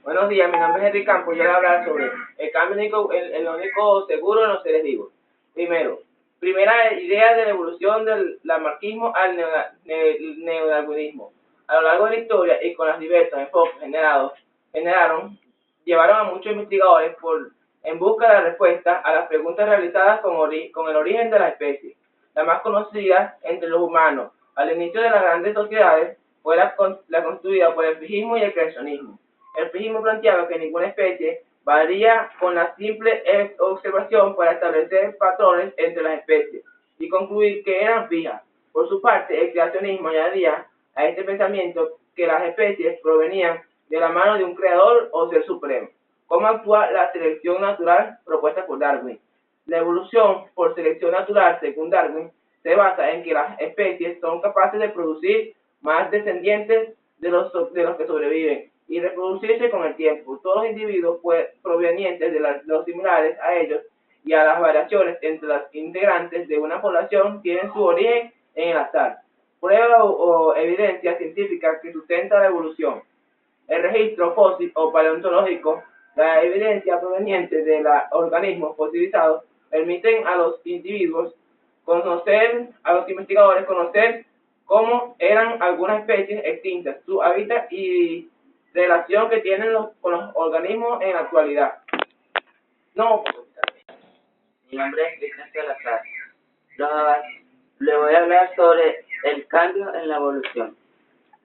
Buenos días, mi nombre es Henry Campos. Yo voy a hablar sobre el cambio único, el único seguro en los seres vivos. Primera idea de la evolución del lamarquismo al neodarwinismo. A lo largo de la historia y con los diversos enfoques llevaron a muchos investigadores en busca de respuestas a las preguntas realizadas con el origen de las especies. La más conocida entre los humanos al inicio de las grandes sociedades fue la construida por el frigismo y el creacionismo. El frigismo planteaba que ninguna especie varía con la simple observación para establecer patrones entre las especies y concluir que eran fijas. Por su parte, el creacionismo añadía a este pensamiento que las especies provenían de la mano de un creador o ser supremo. ¿Cómo actúa la selección natural propuesta por Darwin? La evolución por selección natural, según Darwin, se basa en que las especies son capaces de producir más descendientes de los que sobreviven y reproducirse con el tiempo. Todos los individuos provenientes de los similares a ellos y a las variaciones entre los integrantes de una población tienen su origen en el azar. Prueba o evidencia científica que sustenta la evolución. El registro fósil o paleontológico, la evidencia proveniente de los organismos fosilizados permiten a los investigadores conocer cómo eran algunas especies extintas, su hábitat y relación que tienen con los organismos en la actualidad. Mi nombre es Cristian Salazar. Le voy a hablar sobre el cambio en la evolución.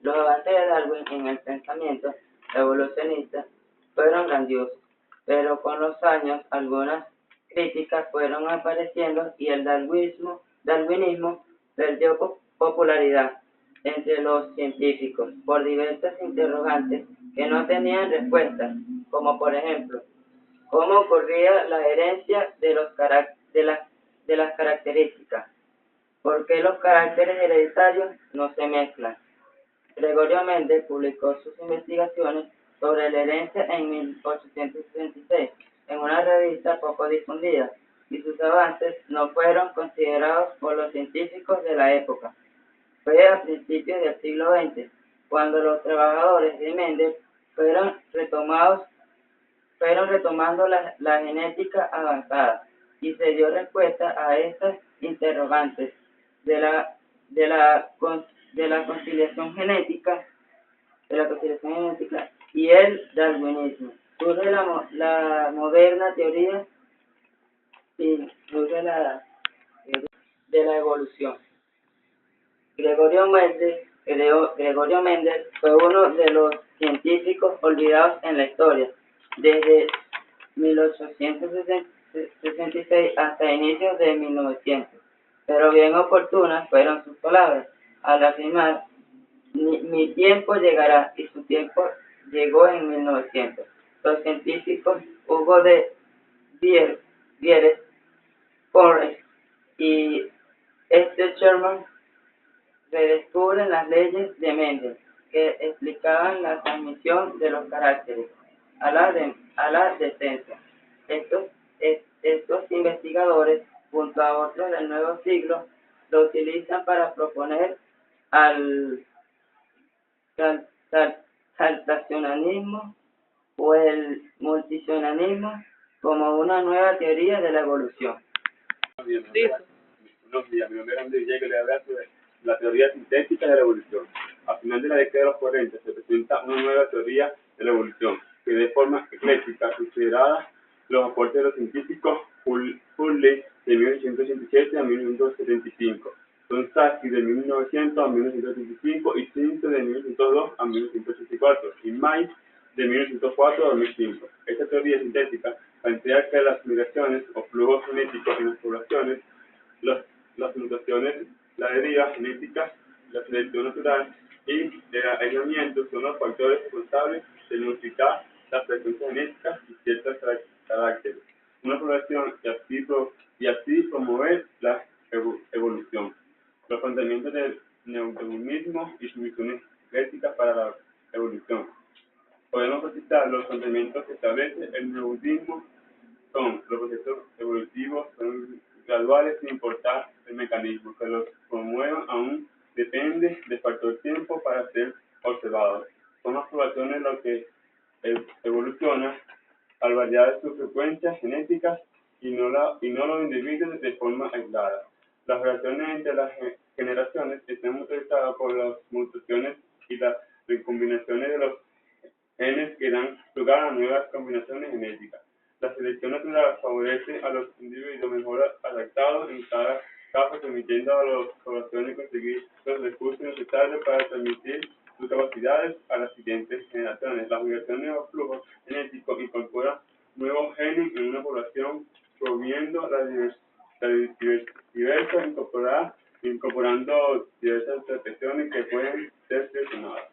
Los avances de Darwin en el pensamiento evolucionista fueron grandiosos, pero con los años algunas críticas fueron apareciendo y el darwinismo perdió popularidad entre los científicos por diversas interrogantes que no tenían respuestas, como por ejemplo, ¿cómo ocurría la herencia de las características? ¿Por qué los caracteres hereditarios no se mezclan? Gregorio Mendel publicó sus investigaciones sobre la herencia en 1866 en una revista poco difundida, y sus avances no fueron considerados por los científicos de la época. Fue a principios del siglo XX cuando los trabajadores de Mendel fueron retomando la genética avanzada y se dio respuesta a estas interrogantes de la conciliación genética y el darwinismo. Surge la moderna teoría de la evolución. Gregorio Mendel fue uno de los científicos olvidados en la historia. Desde 1866 hasta inicios de 1900. Pero bien oportunas fueron sus palabras al afirmar: mi tiempo llegará, y su tiempo llegó en 1900. Los científicos Hugo de Vieres, Forrest y Sherman redescubren las leyes de Mendel que explicaban la transmisión de los caracteres a la descendencia. Estos investigadores, junto a otros del nuevo siglo, lo utilizan para proponer al saltacionalismo o el multicionalismo como una nueva teoría de la evolución. Buenos días, mi nombre es Andrés Villegas, que le habla sobre la teoría sintética de la evolución. A final de la década de los 40 se presenta una nueva teoría de la evolución, que de forma ecléctica considerada los aportes de los científicos Hurley de 1887 a 1975, Sonsaki de 1900 a 1975 y Simpson de 1902 a 1984 y May de 1904 a 2005. Esta teoría sintética plantea que las migraciones o flujos genéticos en las poblaciones, las mutaciones, la deriva genética, la selección natural y el aislamiento son los factores responsables de modificar la frecuencia genética y ciertos caracteres una población y así promover la evolución. Los planteamientos del neodarwinismo y sus misiones críticas para la evolución. Podemos citar los planteamientos que establece el neodarwinismo son los procesos evolutivos son graduales sin importar el mecanismo que los promuevan aún depende del factor tiempo para ser observados. Son las poblaciones lo que evoluciona al variar sus frecuencias genéticas y no los individuos de forma aislada. Las relaciones entre las generaciones están motorizadas por las mutaciones y las recombinaciones de los genes que dan lugar a nuevas combinaciones genéticas. La selección natural favorece a los individuos mejor adaptados en cada caso, permitiendo a las poblaciones conseguir los recursos necesarios para transmitir sus capacidades a las siguientes generaciones. Las migraciones o flujos genéticos incorporan nuevos genes en una población, promoviendo la diversa incorporando diversas interpretaciones que pueden ser seleccionadas.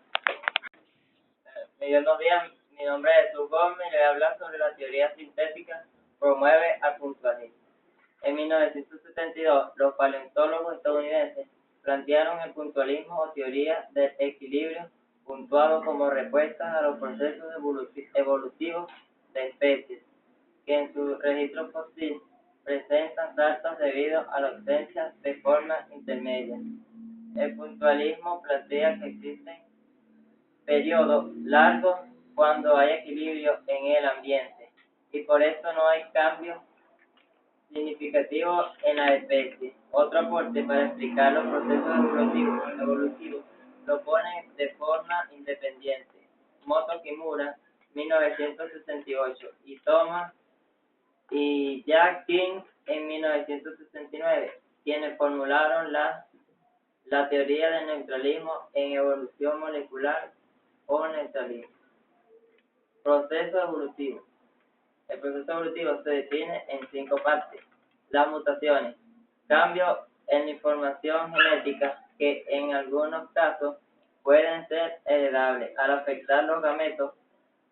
Buenos días, mi nombre es Jesús Gómez y le voy a hablar sobre la teoría sintética promueve al puntualismo. En 1972, los paleontólogos estadounidenses plantearon el puntualismo o teoría del equilibrio puntuado como respuesta a los procesos evolutivos de especies, que en su registro fósil presentan saltos debido a la ausencia de formas intermedias. El puntualismo plantea que existen periodos largos cuando hay equilibrio en el ambiente y por eso no hay cambios significativos en la especie. Otro aporte para explicar los procesos evolutivos lo pone de forma independiente Moto Kimura, 1968, y Thomas y Jack King en 1969, quienes formularon la teoría del neutralismo en evolución molecular o neutralismo. Proceso evolutivo. El proceso evolutivo se define en 5 partes. Las mutaciones, cambios en la información genética que en algunos casos pueden ser heredables. Al afectar los gametos,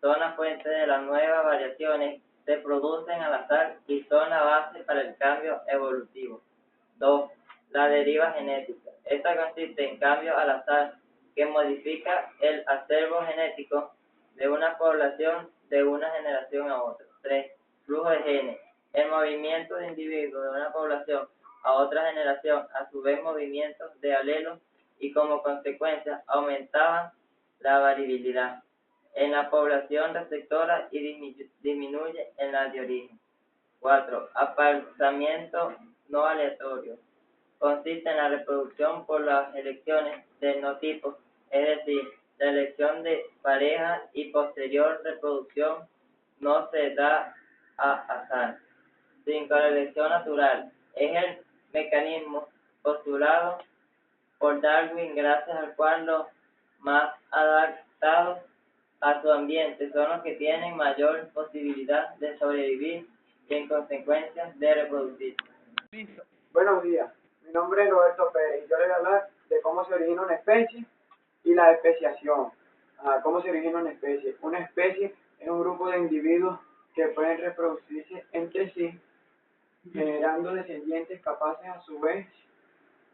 son la fuente de las nuevas variaciones, se producen al azar y son la base para el cambio evolutivo. 2. La deriva genética. Esta consiste en cambios al azar que modifica el acervo genético de una población de una generación a otra. 3. Flujo de genes. El movimiento de individuos de una población a otra generación, a su vez movimientos de alelos y como consecuencia aumentaban la variabilidad en la población receptora y disminuye en la de origen. 4. Apareamiento no aleatorio. Consiste en la reproducción por las elecciones de etnotipos, es decir, la elección de pareja y posterior reproducción no se da a azar. 5. La elección natural es el mecanismo postulado por Darwin, gracias al cual los más adaptados a su ambiente son los que tienen mayor posibilidad de sobrevivir y en consecuencia de reproducirse. Buenos días, mi nombre es Roberto Pérez y yo le voy a hablar de cómo se origina una especie y la especiación. ¿Cómo se origina una especie? Una especie es un grupo de individuos que pueden reproducirse entre sí, generando descendientes capaces a su vez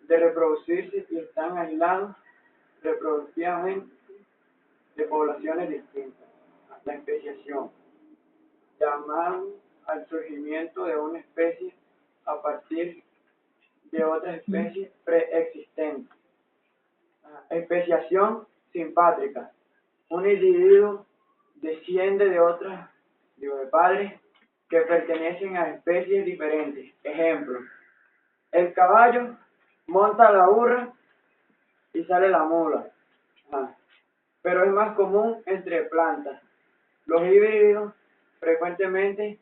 de reproducirse y están aislados reproductivamente de poblaciones distintas. La especiación, llamar al surgimiento de una especie a partir de otras especies preexistentes. Especiación simpátrica. Un individuo desciende de padres que pertenecen a especies diferentes. Ejemplo, el caballo monta la burra y sale la mula. Pero es más común entre plantas. Los híbridos frecuentemente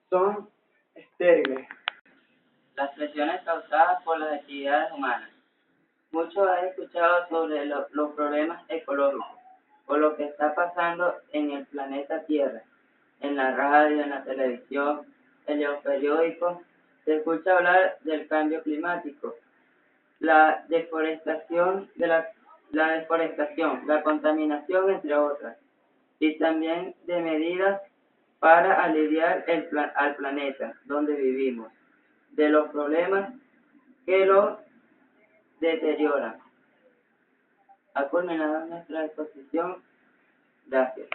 son estériles. Las presiones causadas por las actividades humanas. Muchos han escuchado sobre los problemas ecológicos, por lo que está pasando en el planeta Tierra. En la radio, en la televisión, en los periódicos, se escucha hablar del cambio climático, la deforestación, la contaminación, entre otras, y también de medidas para aliviar al planeta donde vivimos, de los problemas que lo deterioran. Ha culminado nuestra exposición. Gracias.